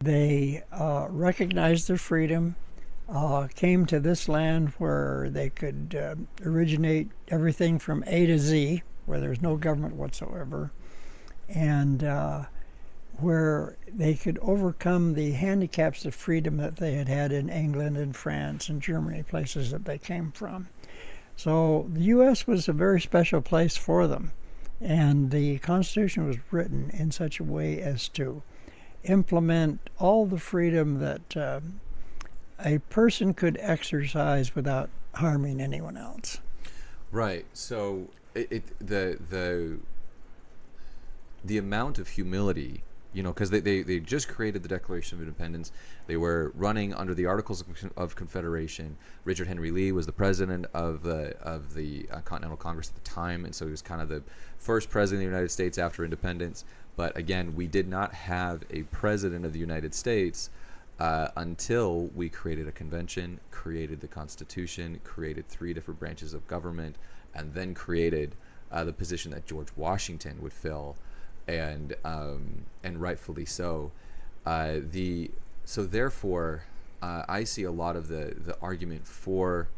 They recognized their freedom, came to this land where they could originate everything from A to Z, where there's no government whatsoever, and where they could overcome the handicaps of freedom that they had had in England and France and Germany, places that they came from. So the U.S. was a very special place for them, and the Constitution was written in such a way as to implement all the freedom that a person could exercise without harming anyone else. Right. So the amount of humility, because they just created the Declaration of Independence. They were running under the Articles of Confederation. Richard Henry Lee was the president of the Continental Congress at the time, and so he was kind of the first president of the United States after independence. But again, we did not have a president of the United States until we created a convention, created the Constitution, created 3 different branches of government, and then created the position that George Washington would fill, and rightfully so. So therefore, I see a lot of the argument for,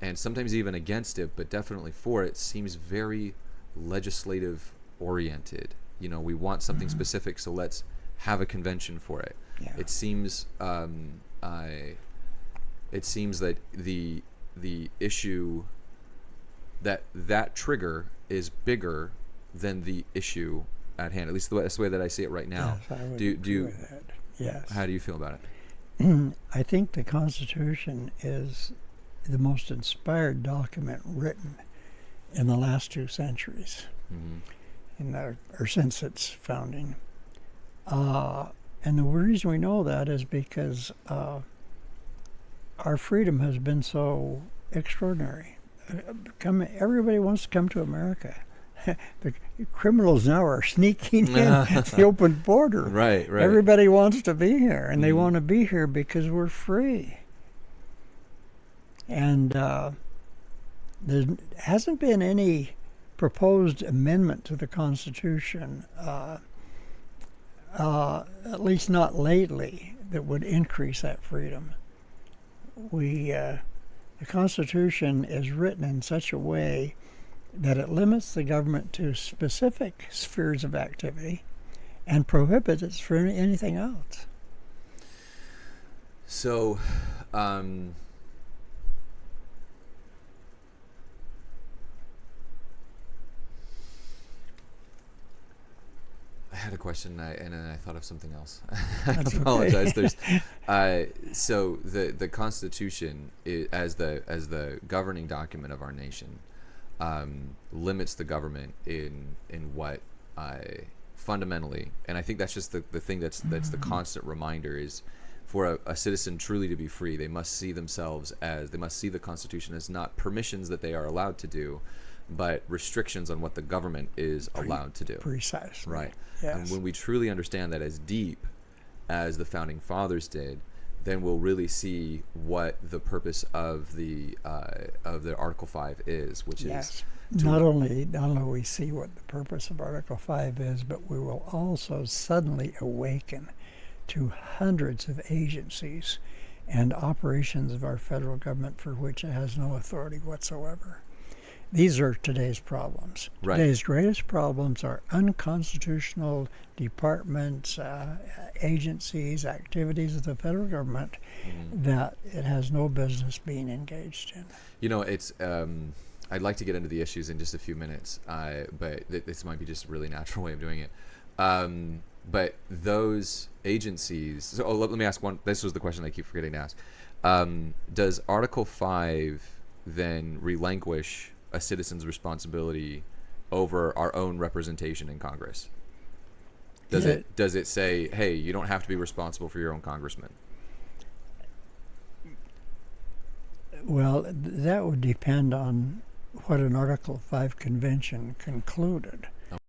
and sometimes even against it, but definitely for it, seems very legislative oriented. We want something specific, so let's have a convention for it. Yeah. It seems that the issue that trigger is bigger than the issue at hand. At least that's the way that I see it right now. Yes, I would do agree you? with that. Yes. How do you feel about it? I think the Constitution is the most inspired document written in the last 2 centuries. Mm-hmm. Or since its founding. And the reason we know that is because our freedom has been so extraordinary. Everybody wants to come to America. The criminals now are sneaking in the open border. Right. Everybody wants to be here, and they want to be here because we're free. And there hasn't been any proposed amendment to the Constitution, at least not lately, that would increase that freedom. The Constitution is written in such a way that it limits the government to specific spheres of activity and prohibits it from anything else. So, I had a question and then I thought of something else. I apologize. Okay. So the Constitution as the governing document of our nation limits the government in what fundamentally, and I think that's just the thing that's the constant reminder is, for a citizen truly to be free, they must see the Constitution as not permissions that they are allowed to do, but restrictions on what the government is allowed to do. Precisely. Right. Yes. And when we truly understand that as deep as the Founding Fathers did, then we'll really see what the purpose of the Article 5 is, which yes. is not only we see what the purpose of Article 5 is, but we will also suddenly awaken to hundreds of agencies and operations of our federal government for which it has no authority whatsoever. These are today's problems. Right. Today's greatest problems are unconstitutional departments, agencies, activities of the federal government that it has no business being engaged in. It's I'd like to get into the issues in just a few minutes, but this might be just a really natural way of doing it. But those agencies, so let me ask one. This was the question I keep forgetting to ask. Does Article 5 then relinquish a citizen's responsibility over our own representation in Congress? Does it say, hey, you don't have to be responsible for your own congressman? Well, that would depend on what an Article 5 convention concluded.